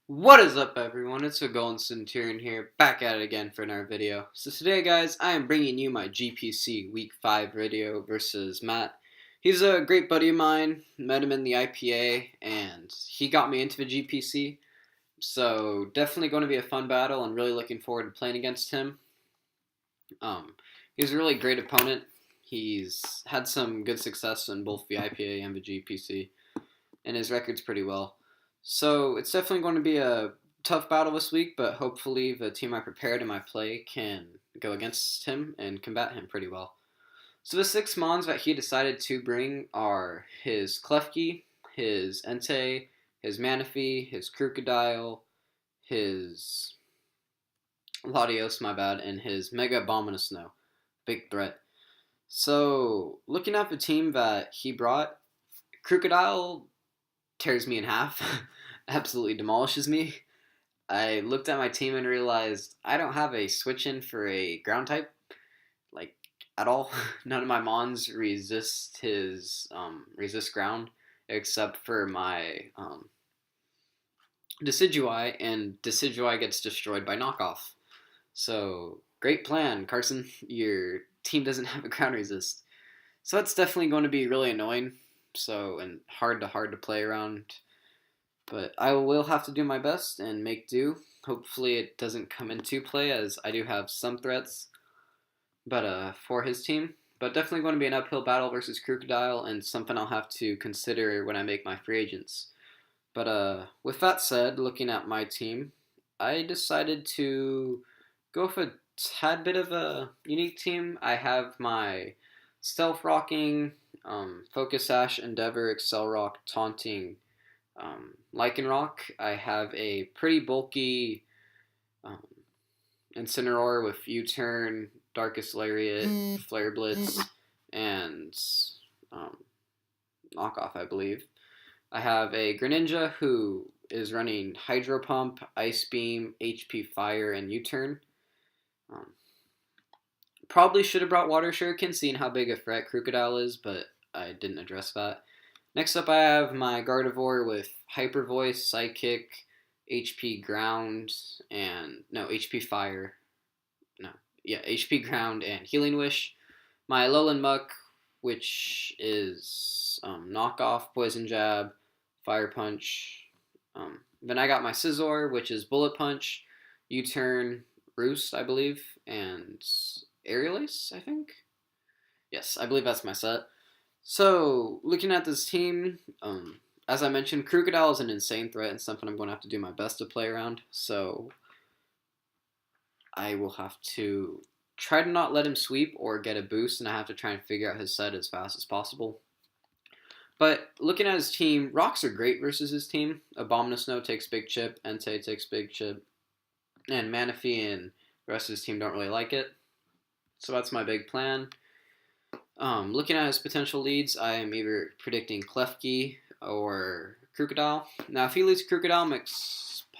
What is up, everyone? It's a Golden Centurion here, back at it again for another video. So today, guys, I am bringing you my GPC Week 5 video versus Matt. He's a great buddy of mine, met him in the IPA, and he got me into the GPC. So definitely going to be a fun battle, and really looking forward to playing against him. He's a really great opponent. He's had some good success in both the IPA and the GPC, and his record's pretty well. So it's definitely going to be a tough battle this week, but hopefully the team I prepared in my play can go against him and combat him pretty well. So the 6 Mons that he decided to bring are his Klefki, his Entei, his Manaphy, his Crocodile, his Latios, my bad, and his Mega Abominous Snow. Big threat. So looking at the team that he brought, Crocodile tears me in half, absolutely demolishes me. I looked at my team and realized I don't have a switch in for a ground type, like at all. None of my mons resist his resist ground, except for my Decidueye, and Decidueye gets destroyed by knockoff. So great plan, Carson. Your team doesn't have a ground resist, so that's definitely going to be really annoying. So and hard to play around. But I will have to do my best and make do. Hopefully it doesn't come into play, as I do have some threats but for his team. But definitely going to be an uphill battle versus Crocodile, and something I'll have to consider when I make my free agents. But with that said, looking at my team, I decided to go with a tad bit of a unique team. I have my Stealth Rocking, Focus Sash, Endeavor, Accelerock, Taunting, Lycanroc. I have a pretty bulky um, Incineroar with U-Turn, Darkest Lariat, Flare Blitz, and um, Knockoff, I believe. I have a Greninja who is running Hydro Pump, Ice Beam, HP Fire, and U-Turn. Probably should have brought Water Shuriken, seeing how big a threat Crocodile is, but I didn't address that. Next up, I have my Gardevoir with Hyper Voice, Psychic, HP Ground, and HP Fire. HP Ground and Healing Wish. My Alolan Muck, which is Knockoff, Poison Jab, Fire Punch. Then I got my Scizor, which is Bullet Punch, U-Turn, Roost, I believe, and Aerial Ace, I think. Yes, I believe that's my set. So, looking at this team, as I mentioned, Crocodile is an insane threat and something I'm going to have to do my best to play around. So, I will have to try to not let him sweep or get a boost, and I have to try and figure out his set as fast as possible. But looking at his team, rocks are great versus his team. Abominous Snow takes big chip, Entei takes big chip, and Manaphy and the rest of his team don't really like it. So that's my big plan. Looking at his potential leads, I am either predicting Klefki or Crocodile. Now, if he leads Crocodile, I'm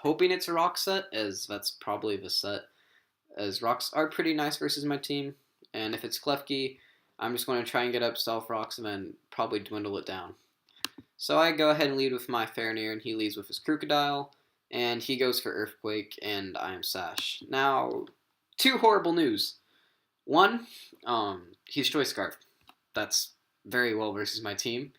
hoping it's a rock set, as that's probably the set, as rocks are pretty nice versus my team. And if it's Klefki, I'm just going to try and get up Stealth Rocks and then probably dwindle it down. So I go ahead and lead with my Fairnier, and he leads with his Crocodile, and he goes for Earthquake, and I am Sash. Now, 2 horrible news. 1, he's Choice Scarf. That's very well versus my team.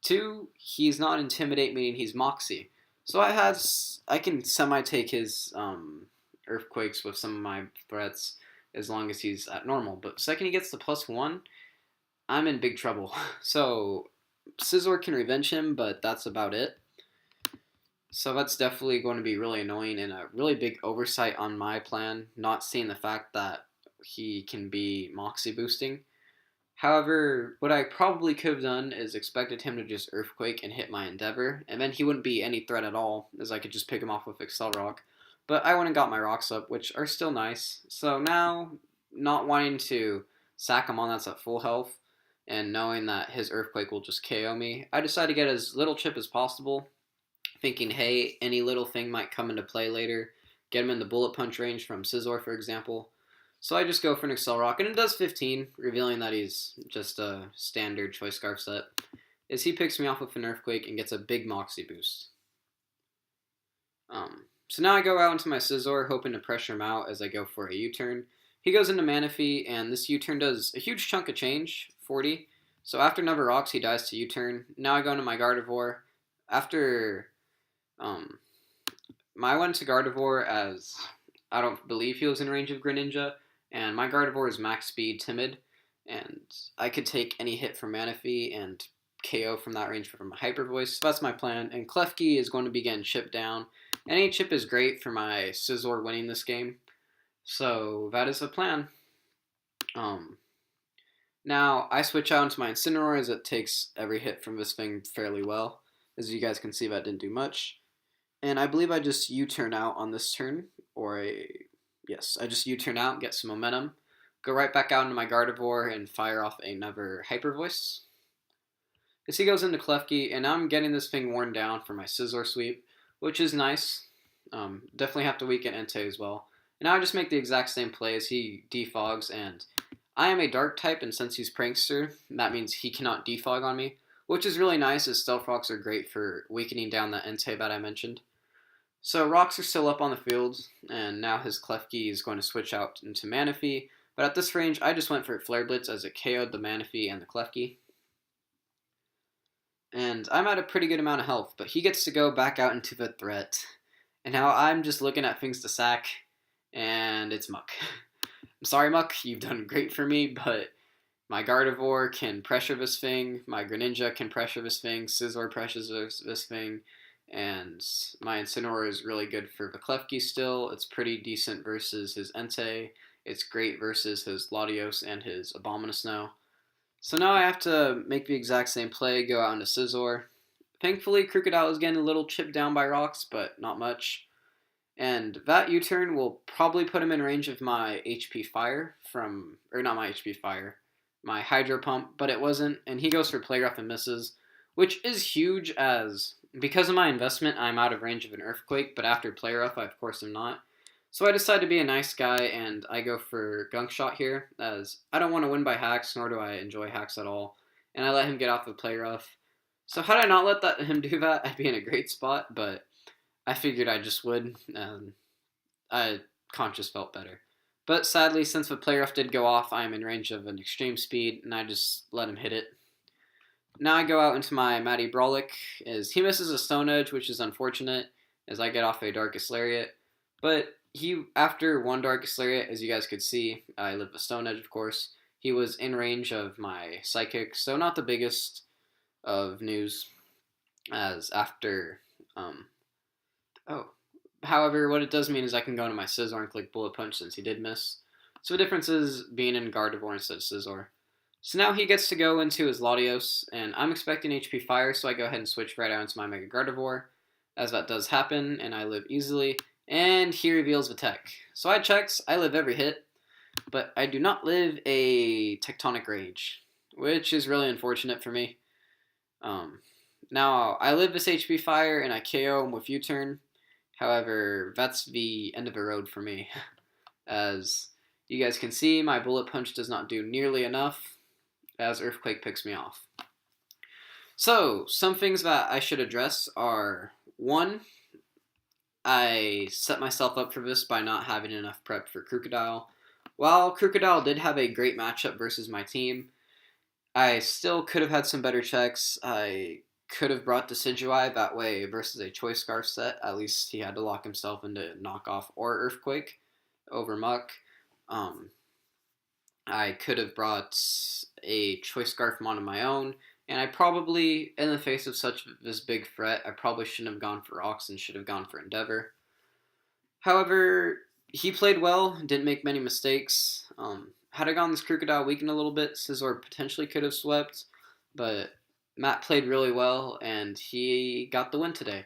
2, he's not Intimidate, meaning he's Moxie. So I can semi-take his Earthquakes with some of my threats as long as he's at normal. But second he gets the +1, I'm in big trouble. So Scizor can revenge him, but that's about it. So that's definitely going to be really annoying and a really big oversight on my plan, not seeing the fact that he can be Moxie boosting. However, what I probably could have done is expected him to just Earthquake and hit my Endeavor, and then he wouldn't be any threat at all, as I could just pick him off with Accelerock. But I went and got my rocks up, which are still nice. So now, not wanting to sack him on that's at full health, and knowing that his Earthquake will just KO me, I decided to get as little chip as possible, thinking, hey, any little thing might come into play later. Get him in the Bullet Punch range from Scizor, for example. So I just go for an Accelerock, and it does 15, revealing that he's just a standard Choice Scarf set. Is he picks me off with an Earthquake and gets a big Moxie boost. So now I go out into my Scizor, hoping to pressure him out as I go for a U-turn. He goes into Manaphy, and this U-turn does a huge chunk of change, 40. So after Never Rocks, he dies to U-turn. Now I go into my Gardevoir. After I went to Gardevoir as I don't believe he was in range of Greninja, and my Gardevoir is max speed, timid, and I could take any hit from Manaphy and KO from that range from a Hyper Voice. So that's my plan. And Klefki is going to be getting chipped down. Any chip is great for my Scizor winning this game. So that is the plan. Now I switch out into my Incineroar as it takes every hit from this thing fairly well. As you guys can see, that didn't do much. And I believe I just U-turn out on this turn, yes, I just U-turn out, get some momentum, go right back out into my Gardevoir and fire off another Hyper Voice. As he goes into Klefki, and now I'm getting this thing worn down for my Scizor sweep, which is nice. Definitely have to weaken Entei as well. And now I just make the exact same play as he defogs, and I am a Dark type, and since he's Prankster, that means he cannot defog on me, which is really nice as Stealth Rocks are great for weakening down that Entei that I mentioned. So Rocks are still up on the field, and now his Klefki is going to switch out into Manaphy, but at this range I just went for Flare Blitz as it KO'd the Manaphy and the Klefki. And I'm at a pretty good amount of health, but he gets to go back out into the threat. And now I'm just looking at things to sack, and it's Muck. I'm sorry, Muck, you've done great for me, but my Gardevoir can pressure this thing, my Greninja can pressure this thing, Scizor pressures this thing, and my Incineroar is really good for the Klefki still. It's pretty decent versus his Entei. It's great versus his Latios and his Abomasnow. So now I have to make the exact same play, go out into Scizor. Thankfully, Krookodile is getting a little chipped down by Rocks, but not much. And that U-turn will probably put him in range of my HP Fire not my HP Fire, my Hydro Pump, but it wasn't, and he goes for Play Rough and misses, which is huge as, because of my investment, I'm out of range of an Earthquake, but after Play Rough, I of course am not. So I decide to be a nice guy, and I go for Gunk Shot here, as I don't want to win by hacks, nor do I enjoy hacks at all, and I let him get off the Play Rough. So had I not let him do that, I'd be in a great spot, but I figured I just would, and Conscious felt better. But sadly, since the Play Rough did go off, I am in range of an Extreme Speed, and I just let him hit it. Now I go out into my Matty Brawlick, as he misses a Stone Edge, which is unfortunate, as I get off a Darkest Lariat, but after one Darkest Lariat, as you guys could see, I live a Stone Edge, of course. He was in range of my Psychic, so not the biggest of news. As after, however, what it does mean is I can go into my Scizor and click Bullet Punch since he did miss. So the difference is being in Gardevoir instead of Scizor. So now he gets to go into his Latios, and I'm expecting HP Fire, so I go ahead and switch right out into my Mega Gardevoir, as that does happen, and I live easily. And he reveals the tech. So I checks, I live every hit, but I do not live a Tectonic Rage, which is really unfortunate for me. Now, I live this HP Fire, and I KO him with U-turn. However, that's the end of the road for me. As you guys can see, my Bullet Punch does not do nearly enough, as Earthquake picks me off. So, some things that I should address are, 1, I set myself up for this by not having enough prep for Krookodile. While Krookodile did have a great matchup versus my team, I still could have had some better checks. I could have brought Decidueye that way versus a Choice Scarf set. At least he had to lock himself into Knockoff or Earthquake over Muck. I could have brought a Choice Scarf on my own, and I probably, in the face of this big threat, I probably shouldn't have gone for Rocks and should have gone for Endeavor. However, he played well, didn't make many mistakes. Had I gone this Krookodile weakened a little bit, Scizor potentially could have swept, but Matt played really well, and he got the win today.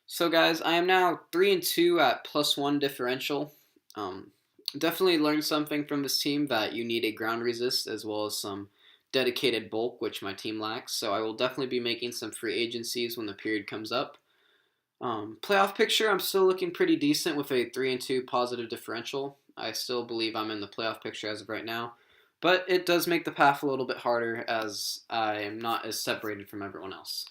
So guys, I am now 3-2 at +1 differential. Definitely learned something from this team, that you need a ground resist as well as some dedicated bulk, which my team lacks. So I will definitely be making some free agencies when the period comes up. Playoff picture, I'm still looking pretty decent with a 3-2 positive differential. I still believe I'm in the playoff picture as of right now. But it does make the path a little bit harder as I am not as separated from everyone else.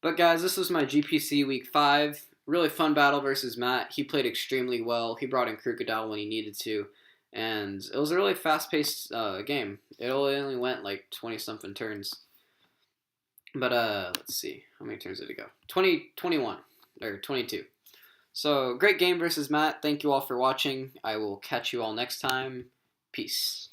But guys, this was my GPC Week 5 really fun battle versus Matt. He played extremely well. He brought in Crocodile when he needed to, and it was a really fast-paced game. It only went like 20-something turns. But let's see, how many turns did it go? 20, 21, or 22. So great game versus Matt. Thank you all for watching. I will catch you all next time. Peace.